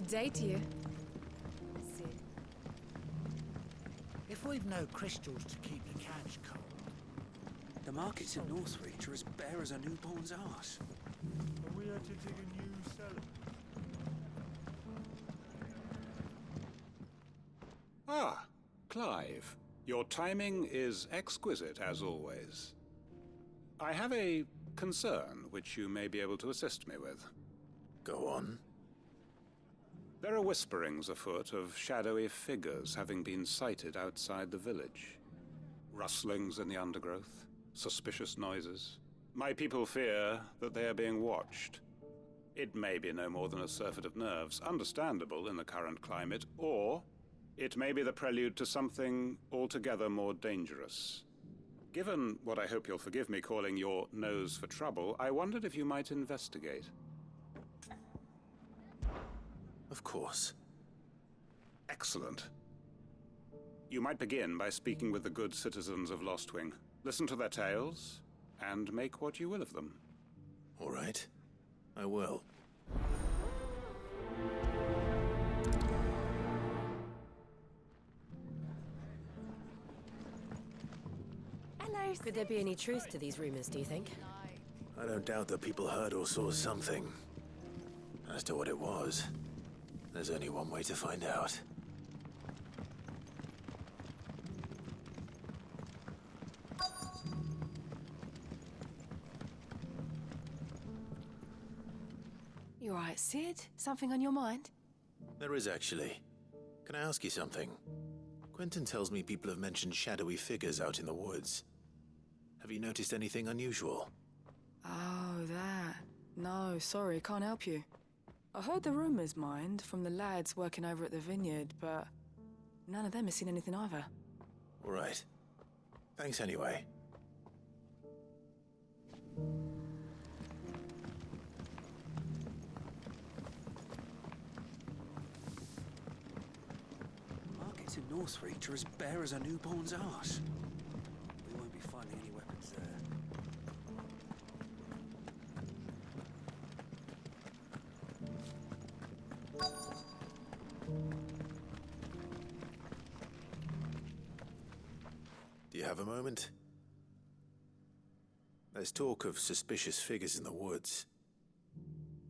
Good day to you. If we've no crystals to keep the cash cold... The markets in Northreach are as bare as a newborn's arse. Are we had to dig a new cellar? Ah, Clive. Your timing is exquisite, as always. I have a concern which you may be able to assist me with. Go on. There are whisperings afoot of shadowy figures having been sighted outside the village. Rustlings in the undergrowth, suspicious noises. My people fear that they are being watched. It may be no more than a surfeit of nerves, understandable in the current climate, or it may be the prelude to something altogether more dangerous. Given what I hope you'll forgive me calling your nose for trouble, I wondered if you might investigate. Of course. Excellent. You might begin by speaking with the good citizens of Lostwing. Listen to their tales, and make what you will of them. All right. I will. Hello. Could there be any truth to these rumors, do you think? I don't doubt that people heard or saw something. As to what it was, there's only one way to find out. You alright, Sid? Something on your mind? There is, actually. Can I ask you something? Quentin tells me people have mentioned shadowy figures out in the woods. Have you noticed anything unusual? Oh, that. No, sorry, can't help you. I heard the rumors, mind, from the lads working over at the vineyard, but none of them has seen anything either. All right. Thanks anyway. Markets in Northreach are as bare as a newborn's arse. We won't be finding any weapons there. Do you have a moment? There's talk of suspicious figures in the woods.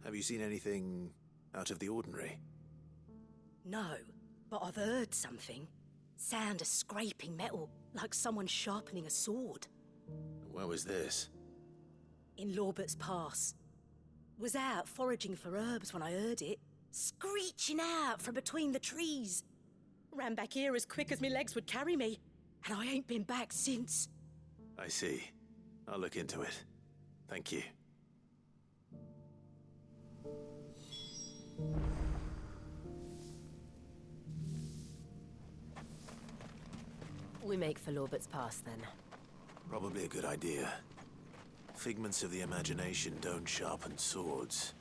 Have you seen anything out of the ordinary? No, but I've heard something. Sound of scraping metal, like someone sharpening a sword. Where was this? In Lorbert's Pass. Was out foraging for herbs when I heard it, screeching out from between the trees. Ran back here as quick as my legs would carry me, and I ain't been back since. I see. I'll look into it. Thank you. We make for Lorbert's Pass, then. Probably a good idea. Figments of the imagination don't sharpen swords.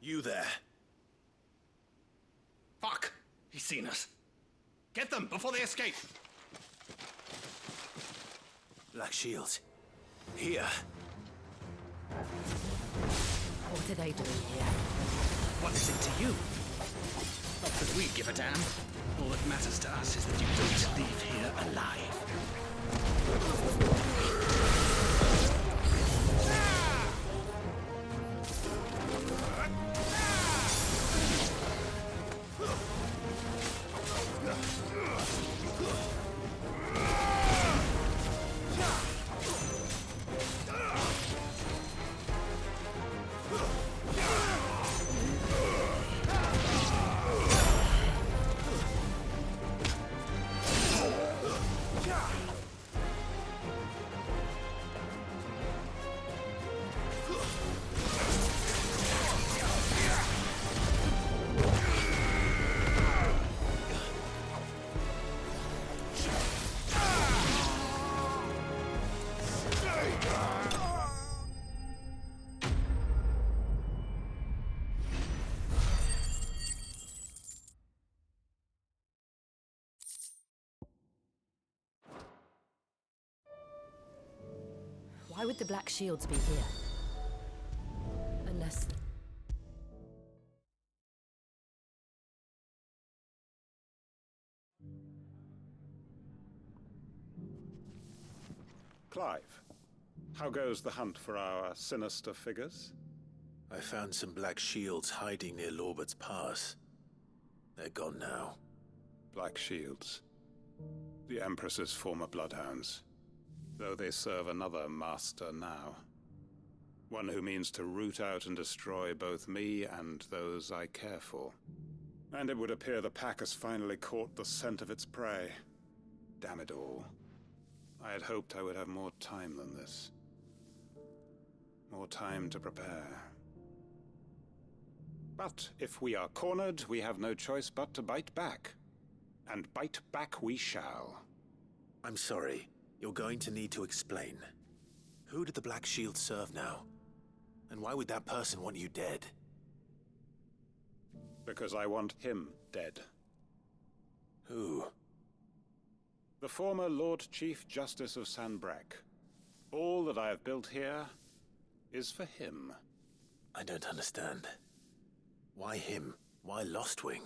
You there. Fuck! He's seen us. Get them before they escape! Black shields. Here. What are they doing here? What is it to you? Not that we give a damn. All that matters to us is that you don't leave here alive. Why would the Black Shields be here? Unless... Clive, how goes the hunt for our sinister figures? I found some black shields hiding near Lorbert's Pass. They're gone now. Black Shields. The Empress's former bloodhounds. Though they serve another master now. One who means to root out and destroy both me and those I care for. And it would appear the pack has finally caught the scent of its prey. Damn it all. I had hoped I would have more time than this. More time to prepare. But if we are cornered, we have no choice but to bite back. And bite back we shall. I'm sorry. You're going to need to explain. Who did the Black Shield serve now? And why would that person want you dead? Because I want him dead. Who? The former Lord Chief Justice of Sanbreque. All that I have built here is for him. I don't understand. Why him? Why Lostwing?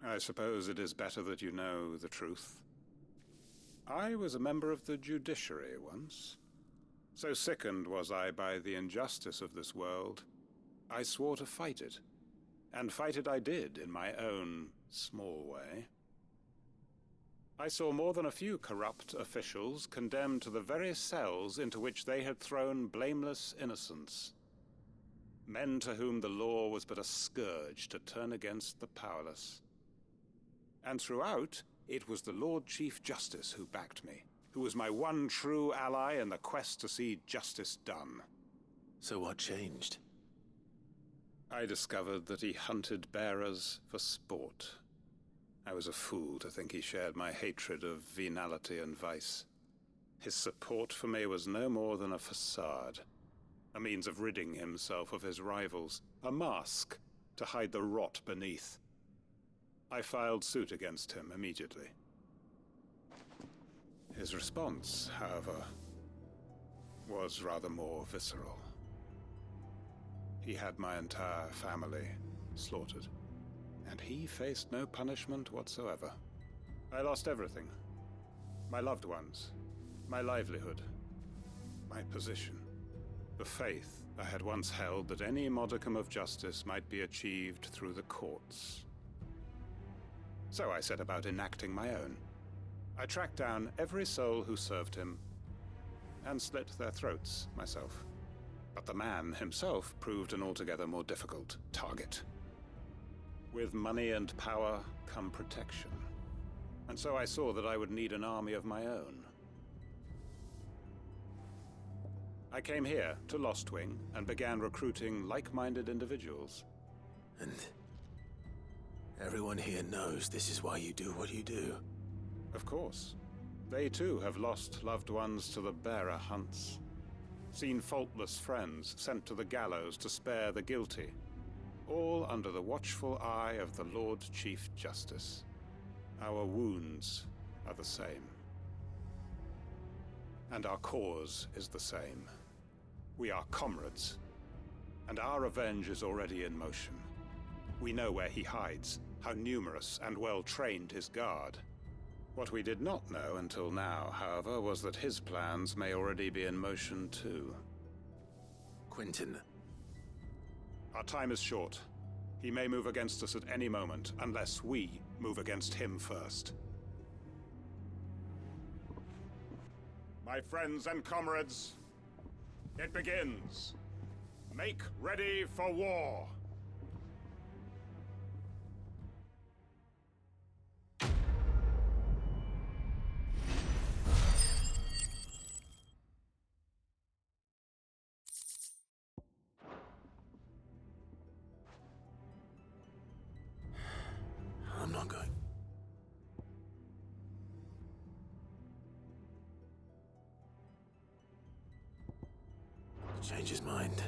I suppose it is better that you know the truth. I was a member of the judiciary once. So sickened was I by the injustice of this world, I swore to fight it. And fight it I did, in my own small way. I saw more than a few corrupt officials condemned to the very cells into which they had thrown blameless innocents. Men to whom the law was but a scourge to turn against the powerless. And throughout, it was the Lord Chief Justice who backed me, who was my one true ally in the quest to see justice done. So what changed? I discovered that he hunted bearers for sport. I was a fool to think he shared my hatred of venality and vice. His support for me was no more than a facade. A means of ridding himself of his rivals, a mask to hide the rot beneath. I filed suit against him immediately. His response, however, was rather more visceral. He had my entire family slaughtered, and he faced no punishment whatsoever. I lost everything. My loved ones, my livelihood, my position. The faith I had once held that any modicum of justice might be achieved through the courts. So I set about enacting my own. I tracked down every soul who served him, and slit their throats myself. But the man himself proved an altogether more difficult target. With money and power come protection. And so I saw that I would need an army of my own. I came here to Lostwing and began recruiting like-minded individuals. And everyone here knows this is why you do what you do. Of course. They too have lost loved ones to the bearer hunts. Seen faultless friends sent to the gallows to spare the guilty. All under the watchful eye of the Lord Chief Justice. Our wounds are the same. And our cause is the same. We are comrades, and our revenge is already in motion. We know where he hides, how numerous and well-trained his guard. What we did not know until now, however, was that his plans may already be in motion too. Quentin. Our time is short. He may move against us at any moment, unless we move against him first. My friends and comrades, it begins. Make ready for war. I'm not going. Change his mind.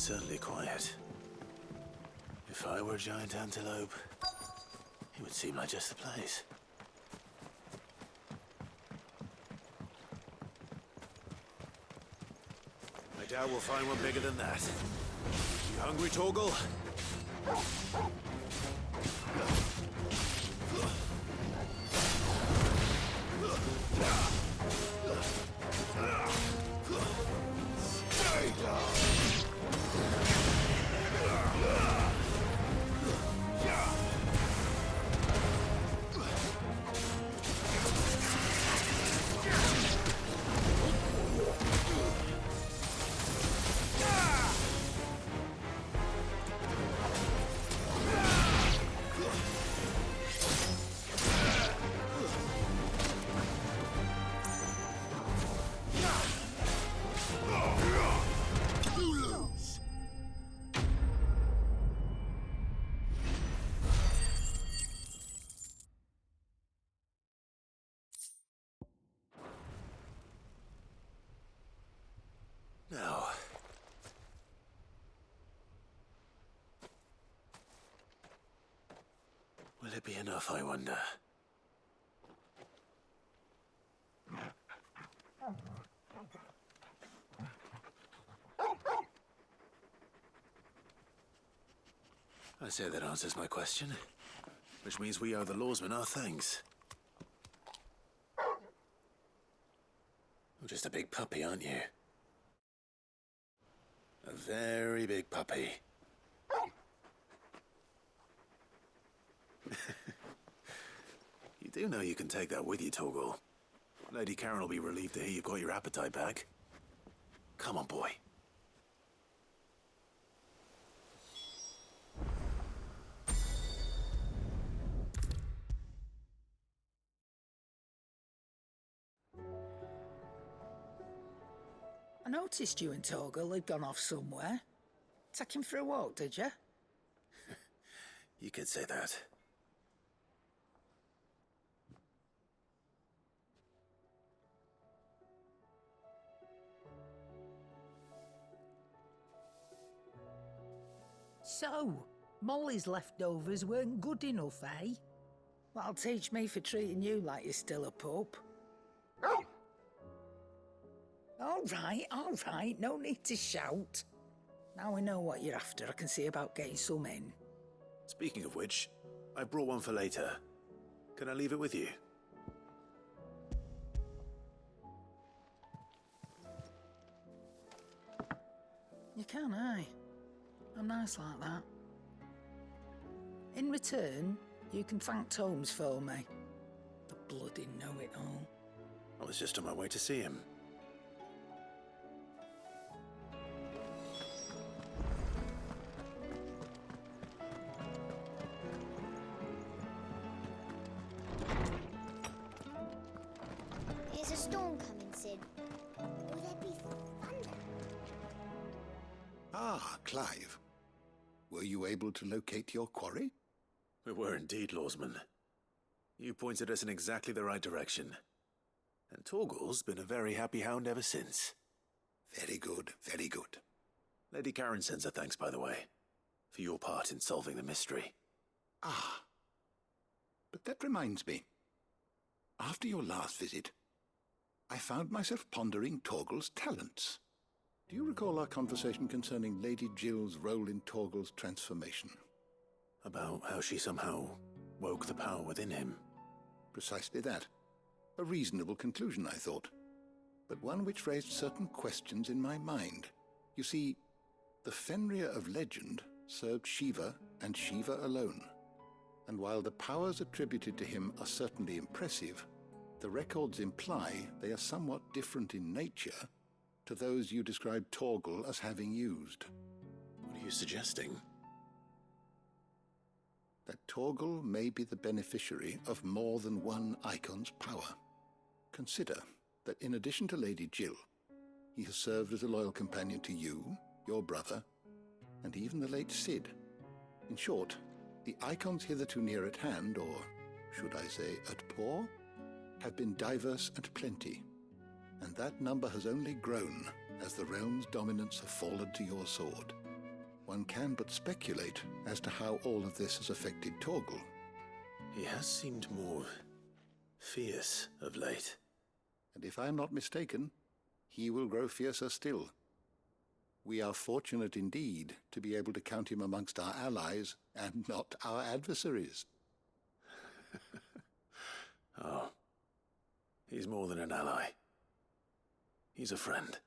certainly quiet. If I were a giant antelope, it would seem like just the place. I doubt we'll find one bigger than that. You hungry, Torgal? Stay down! Now, will it be enough, I wonder? I say that answers my question, which means we owe the lawsmen our thanks. You're just a big puppy, aren't you? A very big puppy. You do know you can take that with you, Torgal. Lady Karen will be relieved to hear you've got your appetite back. Come on, boy. I noticed you and Torgal had gone off somewhere. Take him for a walk, did you? You could say that. So, Molly's leftovers weren't good enough, eh? That'll teach me for treating you like you're still a pup. All right, no need to shout. Now we know what you're after, I can see about getting some in. Speaking of which, I brought one for later. Can I leave it with you? You can, aye. I'm nice like that. In return, you can thank Tomes for me. The bloody know-it-all. I was just on my way to see him. There's a storm coming, Sid. Will there be thunder? Ah, Clive. Were you able to locate your quarry? We were indeed, lawsman. You pointed us in exactly the right direction. And Torgal's been a very happy hound ever since. Very good, very good. Lady Karen sends her thanks, by the way, for your part in solving the mystery. Ah. But that reminds me. After your last visit, I found myself pondering Torgal's talents. Do you recall our conversation concerning Lady Jill's role in Torgal's transformation? About how she somehow woke the power within him. Precisely that. A reasonable conclusion, I thought. But one which raised certain questions in my mind. You see, the Fenrir of legend served Shiva and Shiva alone. And while the powers attributed to him are certainly impressive, the records imply they are somewhat different in nature to those you described Torgal as having used. What are you suggesting? That Torgal may be the beneficiary of more than one icon's power. Consider that in addition to Lady Jill, he has served as a loyal companion to you, your brother, and even the late Sid. In short, the icons hitherto near at hand, or should I say at paw, have been diverse and plenty, and that number has only grown as the realm's dominance have fallen to your sword. one can but speculate as to how all of this has affected Torgal. He has seemed more fierce of late. And if I am not mistaken, he will grow fiercer still. We are fortunate indeed to be able to count him amongst our allies and not our adversaries. Oh, he's more than an ally. He's a friend.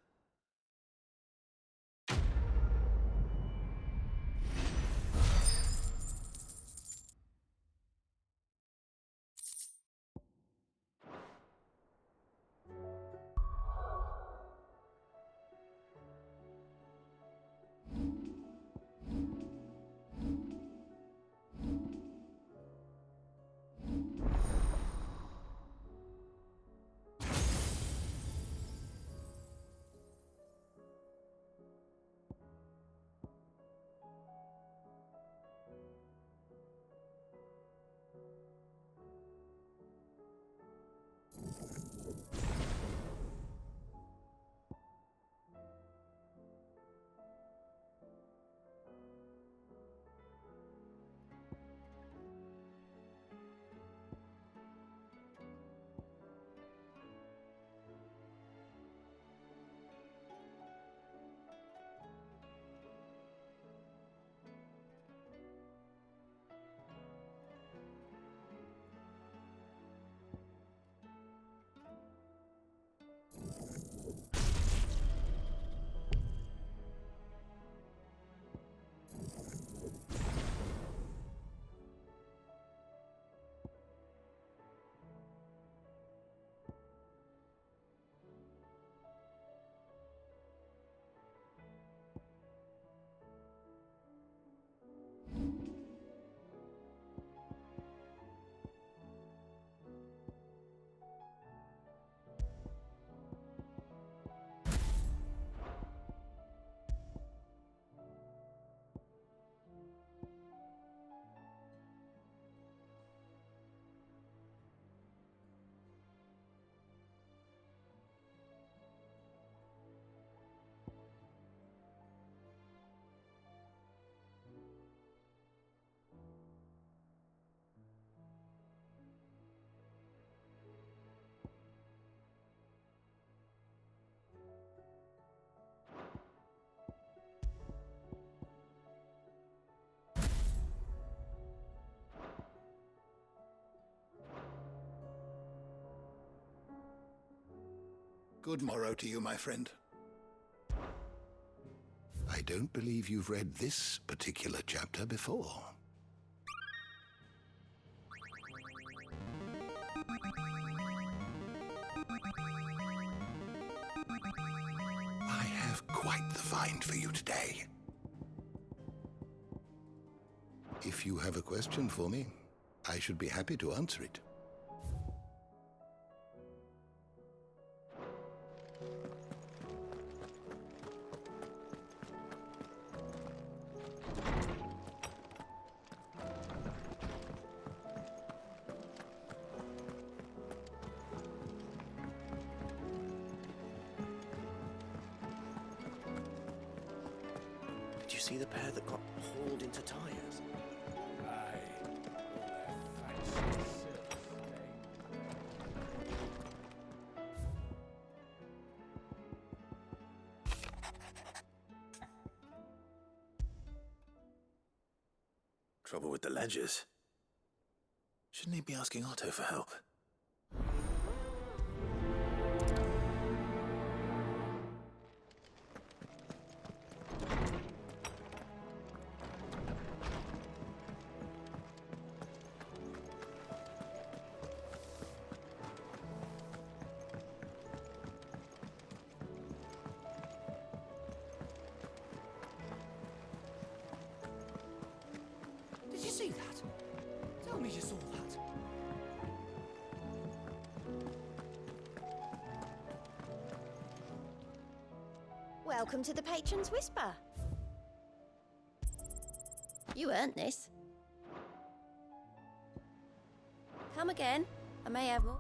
Good morrow to you, my friend. I don't believe you've read this particular chapter before. I have quite the find for you today. If you have a question for me, I should be happy to answer it. Did you see the pair that got hauled into tyres? Trouble with the ledgers. Shouldn't he be asking Otto for help? Did you see that? Tell me you saw that. Welcome to the Patron's Whisper. You earned this. Come again. I may have more.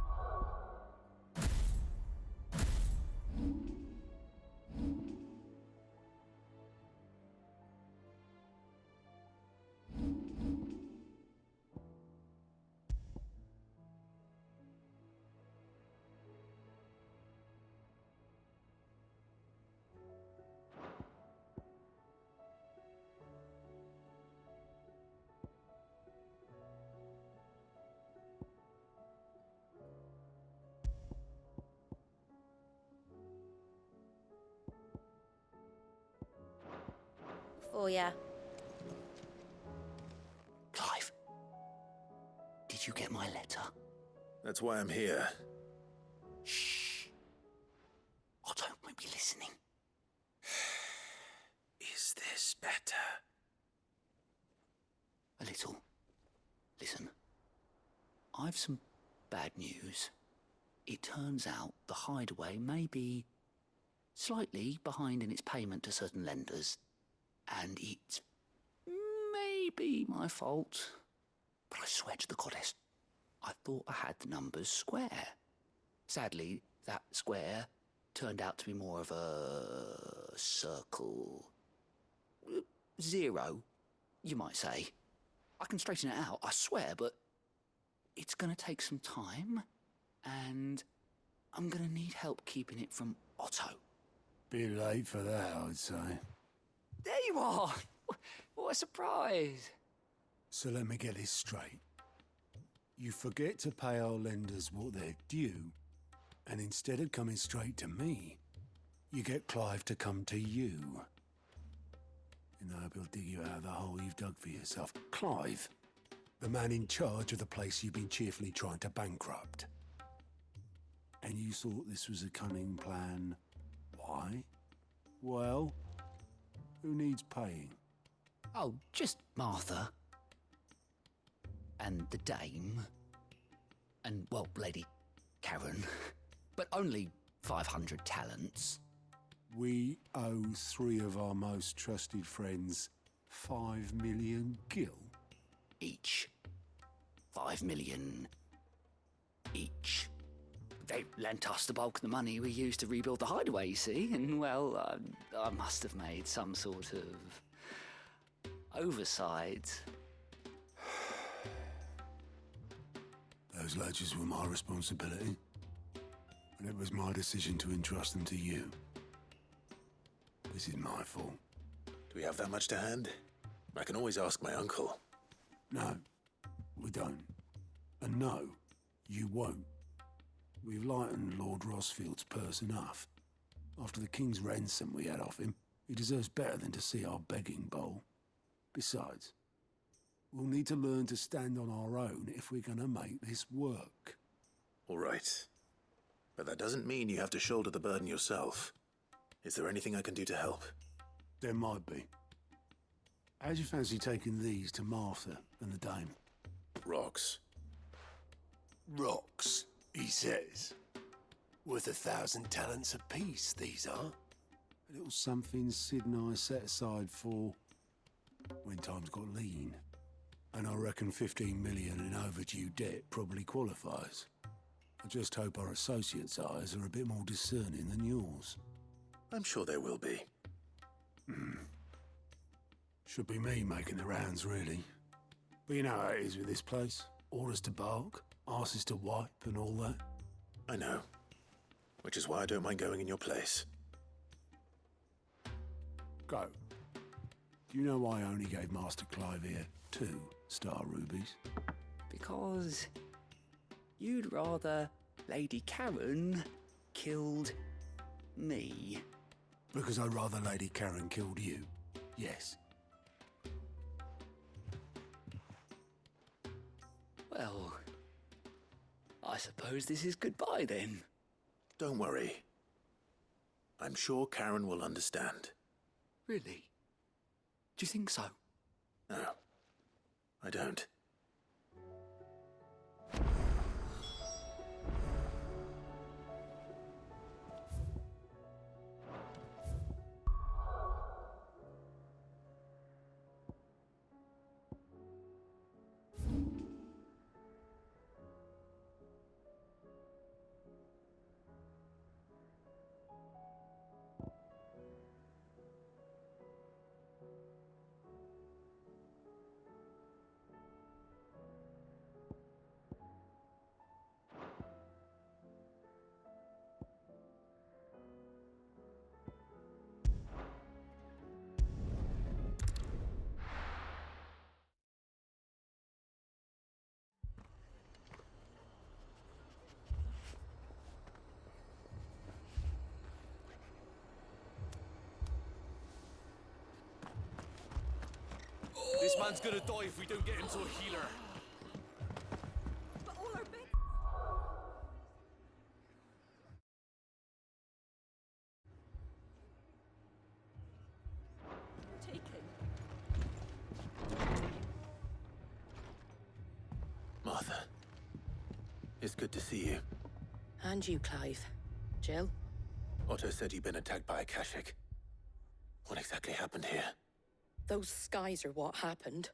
Oh, yeah. Clive, did you get my letter? That's why I'm here. Shh. Otto might be listening. Is this better? A little. Listen, I've some bad news. It turns out the Hideaway may be slightly behind in its payment to certain lenders, and it's maybe my fault. But I swear to the goddess, I thought I had the numbers square. Sadly, that square turned out to be more of a circle. 0, you might say. I can straighten it out, I swear, but it's going to take some time, and I'm going to need help keeping it from Otto. Bit late for that, I'd say. There you are! What a surprise! So let me get this straight. You forget to pay our lenders what they're due, and instead of coming straight to me, you get Clive to come to you. In the hope he'll dig you out of the hole you've dug for yourself. Clive, the man in charge of the place you've been cheerfully trying to bankrupt. And you thought this was a cunning plan. Why? Well, who needs paying? Oh, just Martha. And the Dame. And, well, Lady Karen. But only 500 talents. We owe 3 of our most trusted friends 5 million gil. Each. 5 million each. They lent us the bulk of the money we used to rebuild the Hideaway, you see, and, well, I must have made some sort of oversight. Those ledgers were my responsibility, and it was my decision to entrust them to you. This is my fault. Do we have that much to hand? I can always ask my uncle. No, we don't. And no, you won't. We've lightened Lord Rosfield's purse enough. After the king's ransom we had off him, he deserves better than to see our begging bowl. Besides, we'll need to learn to stand on our own if we're gonna make this work. All right. But that doesn't mean you have to shoulder the burden yourself. Is there anything I can do to help? There might be. How'd you fancy taking these to Martha and the Dame? Rocks. Rocks, he says. Worth 1,000 talents apiece, these are. A little something Sid and I set aside for when times got lean. And I reckon 15 million in overdue debt probably qualifies. I just hope our associates' eyes are a bit more discerning than yours. I'm sure there will be. Should be me making the rounds, really. But you know how it is with this place. Orders to bark, arses to wipe, and all that. I know. Which is why I don't mind going in your place. Go. Do you know why I only gave Master Clive here 2 star rubies? Because you'd rather Lady Karen killed me. Because I'd rather Lady Karen killed you. Yes. Well, I suppose this is goodbye then. Don't worry. I'm sure Karen will understand. Really? Do you think so? No, I don't. This man's gonna die if we don't get him to a healer. But all our big... Taken. Martha, it's good to see you. And you, Clive. Jill? Otto said you'd been attacked by a Akashic. What exactly happened here? Those skies are what happened.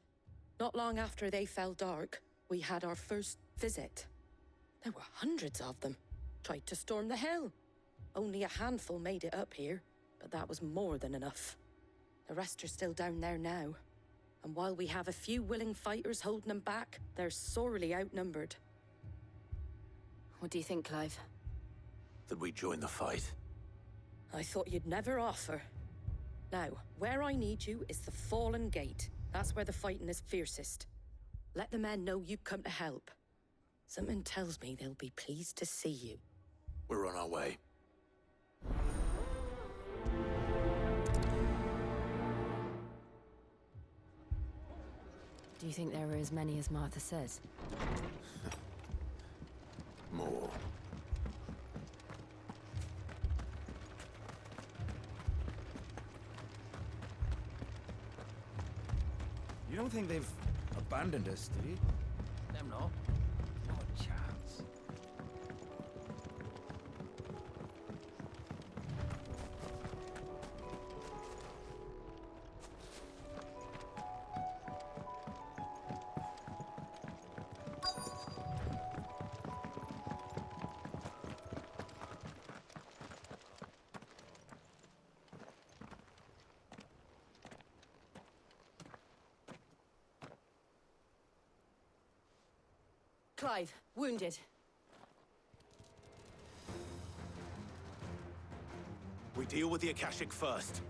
Not long after they fell dark, we had our first visit. There were hundreds of them. Tried to storm the hill. Only a handful made it up here, but that was more than enough. The rest are still down there now. And while we have a few willing fighters holding them back, they're sorely outnumbered. What do you think, Clive? That we join the fight. I thought you'd never offer. Now, where I need you is the Fallen Gate. That's where the fighting is fiercest. Let the men know you come to help. Something tells me they'll be pleased to see you. We're on our way. Do you think there are as many as Martha says? More. You don't think they've abandoned us, do you? Them not. Not a chance. Clive, wounded. We deal with the Akashic first.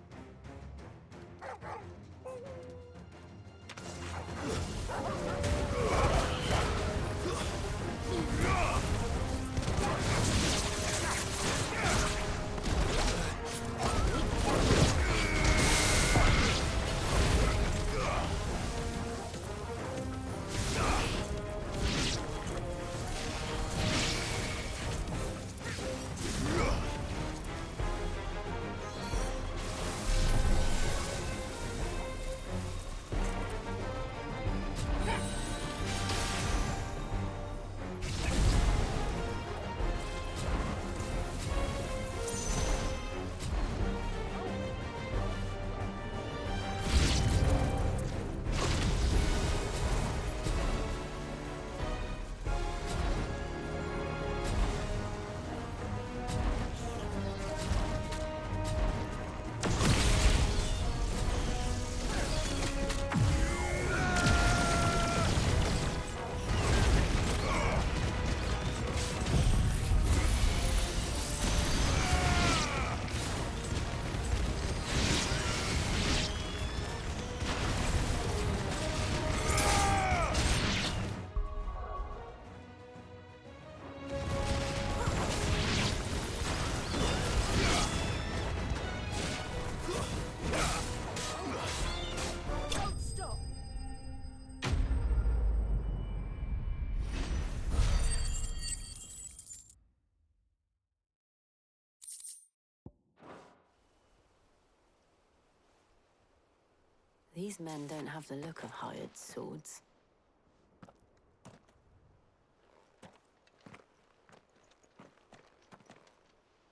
These men don't have the look of hired swords.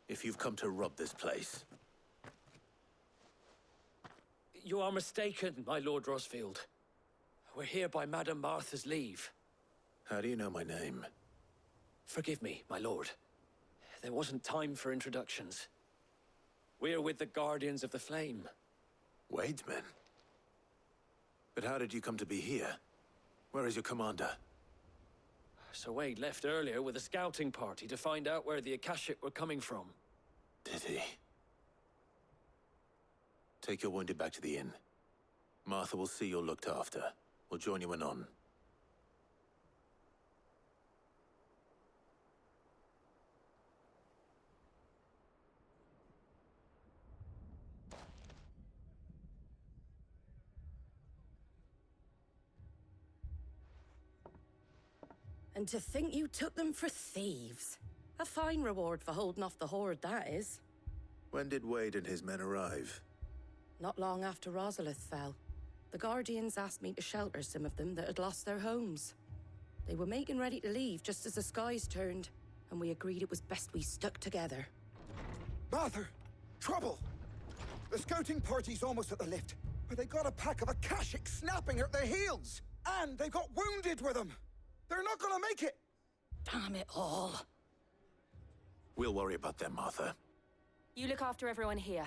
If you've come to rob this place, You are mistaken, my Lord Rosfield. We're here by Madame Martha's leave. how do you know my name? Forgive me, my lord. There wasn't time for introductions. We're with the Guardians of the Flame. Wade's men? But how did you come to be here? Where is your commander? Sir Wade left earlier with a scouting party to find out where the Akashic were coming from. Did he? Take your wounded back to the inn. Martha will see you're looked after. We'll join you anon. And to think you took them for thieves. A fine reward for holding off the horde, that is. When did Wade and his men arrive? Not long after Rosalith fell. The Guardians asked me to shelter some of them that had lost their homes. They were making ready to leave just as the skies turned, and we agreed it was best we stuck together. Martha! Trouble! The scouting party's almost at the lift, but they got a pack of Akashics snapping at their heels! And they got wounded with them! They're not gonna make it! Damn it all. We'll worry about them, Martha. You look after everyone here.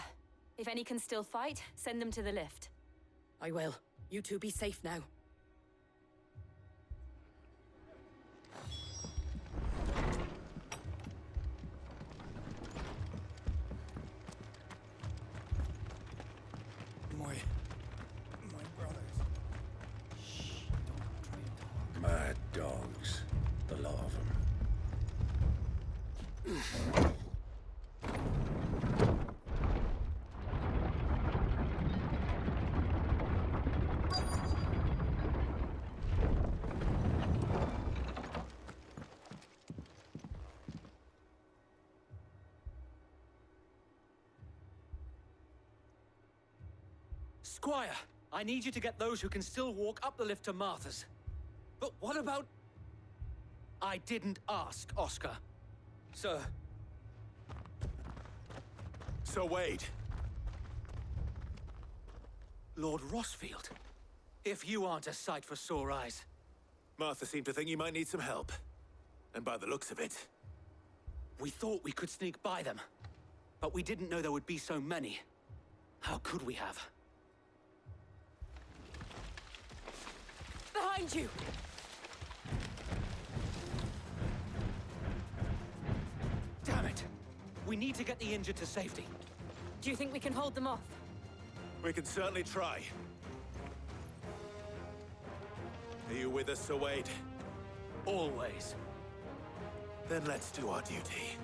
If any can still fight, send them to the lift. I will. You two be safe now. My brothers. Shh, don't try and talk. Mad dogs. The lot of them. Squire, I need you to get those who can still walk up the lift to Martha's. But what about... I didn't ask, Oscar. Sir. Sir Wade. Lord Rossfield. If you aren't a sight for sore eyes. Martha seemed to think you might need some help. And by the looks of it... We thought we could sneak by them. But we didn't know there would be so many. How could we have? Behind you! Damn it! We need to get the injured to safety. Do you think we can hold them off? We can certainly try. Are you with us, Sir Wade? Always. Then let's do our duty.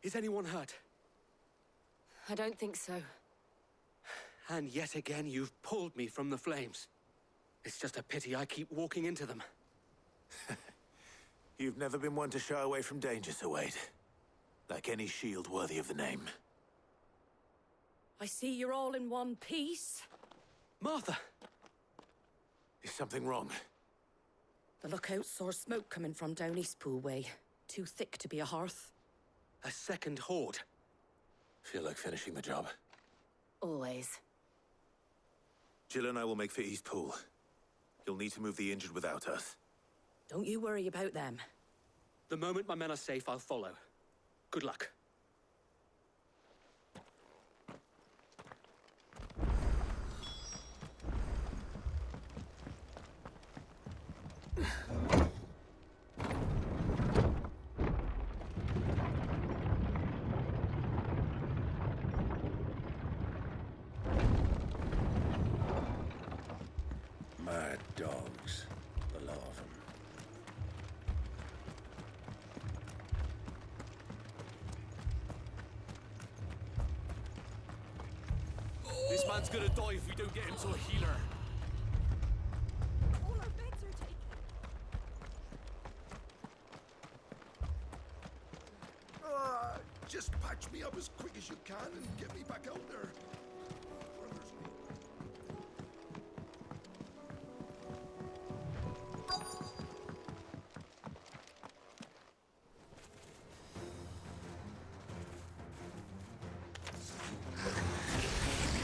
Is anyone hurt? I don't think so. And yet again, you've pulled me from the flames. It's just a pity I keep walking into them. You've never been one to shy away from danger, Sir Wade. Like any shield worthy of the name. I see you're all in one piece. Martha! Is something wrong? The lookout saw smoke coming from down Eastpool way. Too thick to be a hearth. A second horde. Feel like finishing the job. Always. Jill and I will make for Eastpool. You'll need to move the injured without us. Don't you worry about them. The moment my men are safe, I'll follow. Good luck. Mad dogs, the lot of them. This man's gonna die if we don't get him to a healer. All our beds are taken. Just patch me up as quick as you can and get me back out there. Brothers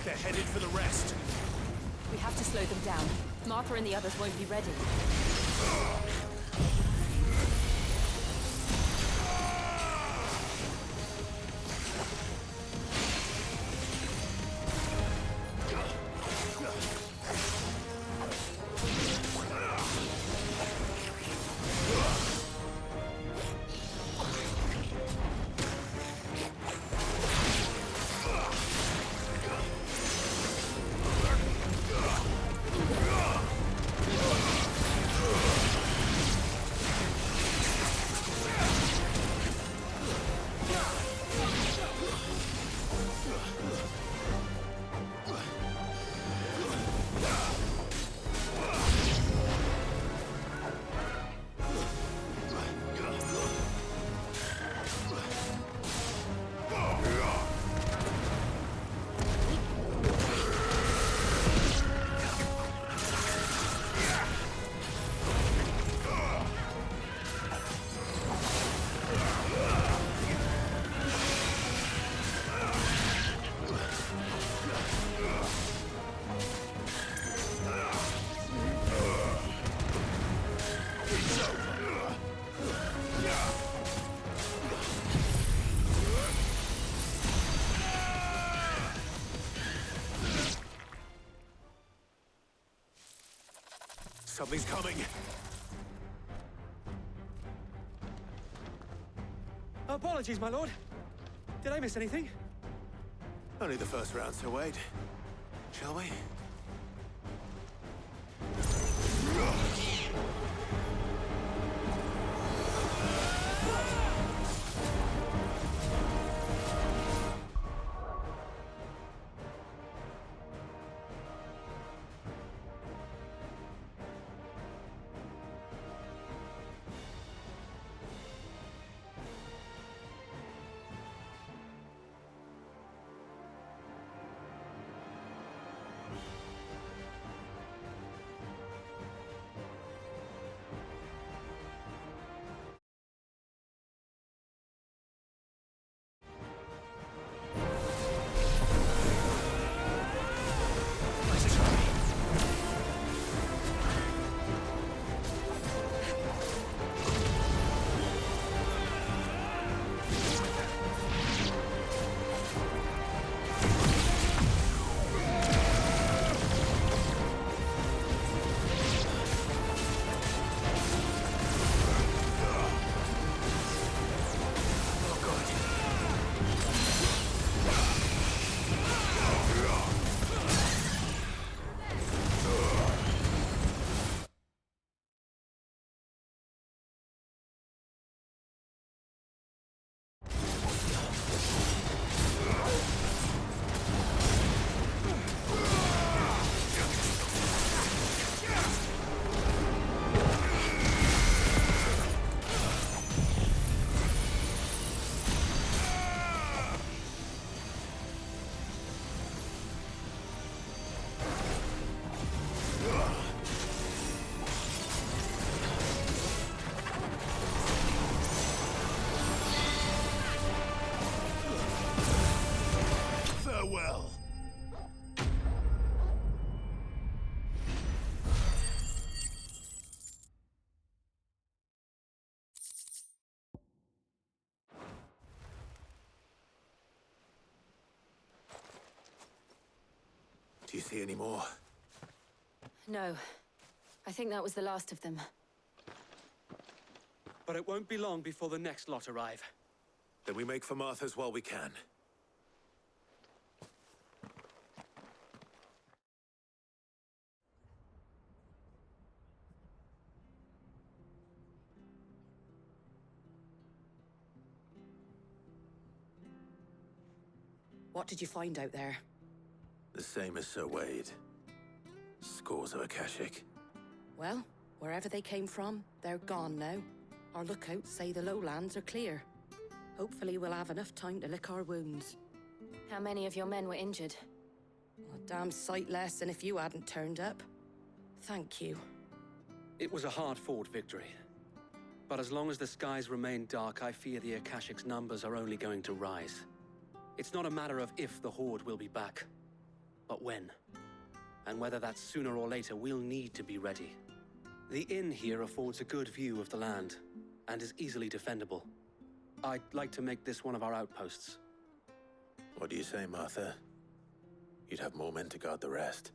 They're headed for the rest. We have to slow them down. Martha and the others won't be ready. Something's coming. Apologies, my lord. Did I miss anything? Only the first round, so wait. Shall we? Do you see any more? No. I think that was the last of them. But it won't be long before the next lot arrive. Then we make for Martha's while we can. What did you find out there? The same as Sir Wade. Scores of Akashic. Well, wherever they came from, they're gone now. Our lookouts say the lowlands are clear. Hopefully we'll have enough time to lick our wounds. How many of your men were injured? A damn sight less than if you hadn't turned up. Thank you. It was a hard-fought victory. But as long as the skies remain dark, I fear the Akashic's numbers are only going to rise. It's not a matter of if the Horde will be back, but when. And whether that's sooner or later, we'll need to be ready. The inn here affords a good view of the land, and is easily defendable. I'd like to make this one of our outposts. What do you say, Martha? You'd have more men to guard the rest.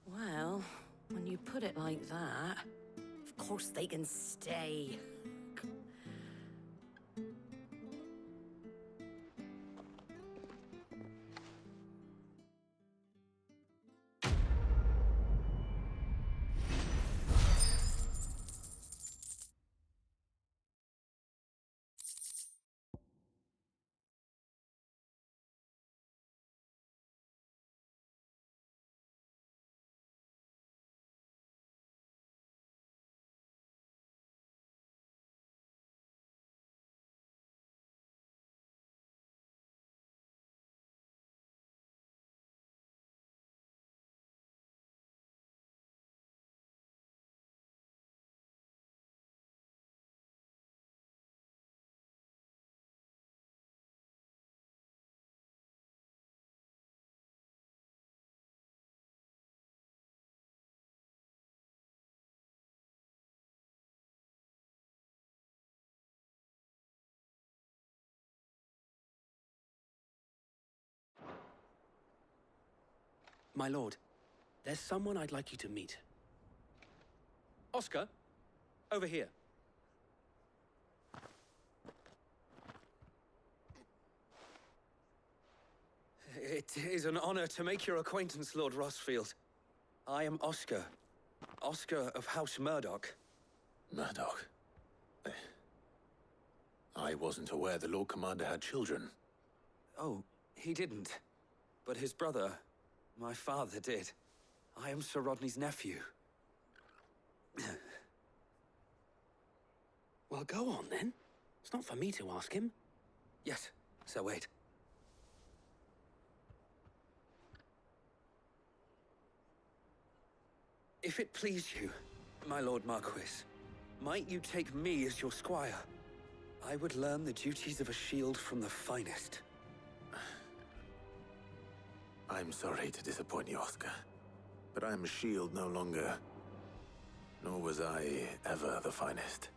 Well, when you put it like that, of course they can stay. My lord, there's someone I'd like you to meet. Oscar, over here. It is an honor to make your acquaintance, Lord Rossfield. I am Oscar. Oscar of House Murdoch. Murdoch? I wasn't aware the Lord Commander had children. Oh, he didn't. But his brother, my father, did. I am Sir Rodney's nephew. Well, go on, then. It's not for me to ask him. Yes, Sir Wade. If it please you, my Lord Marquis, might you take me as your squire? I would learn the duties of a shield from the finest. I'm sorry to disappoint you, Oscar, but I'm a shield no longer. Nor was I ever the finest.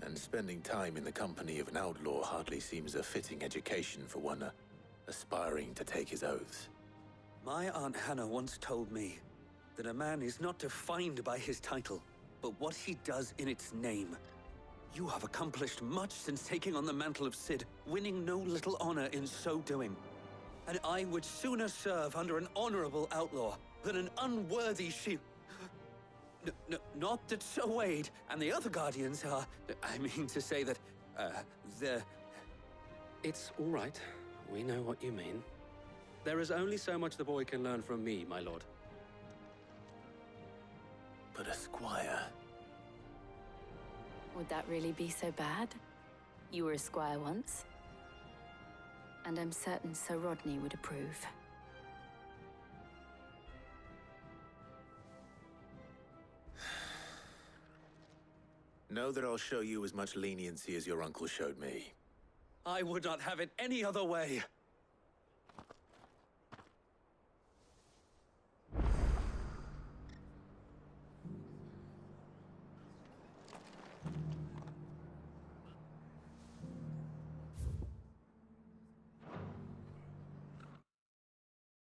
And spending time in the company of an outlaw hardly seems a fitting education for one aspiring to take his oaths. My Aunt Hannah once told me that a man is not defined by his title, but what he does in its name. You have accomplished much since taking on the mantle of Cid, winning no little honor in so doing. And I would sooner serve under an honorable outlaw than an unworthy shield. Not that Sir Wade and the other Guardians are... I mean to say that, they're... It's all right. We know what you mean. There is only so much the boy can learn from me, my lord. But a squire... Would that really be so bad? You were a squire once. And I'm certain Sir Rodney would approve. Know that I'll show you as much leniency as your uncle showed me. I would not have it any other way.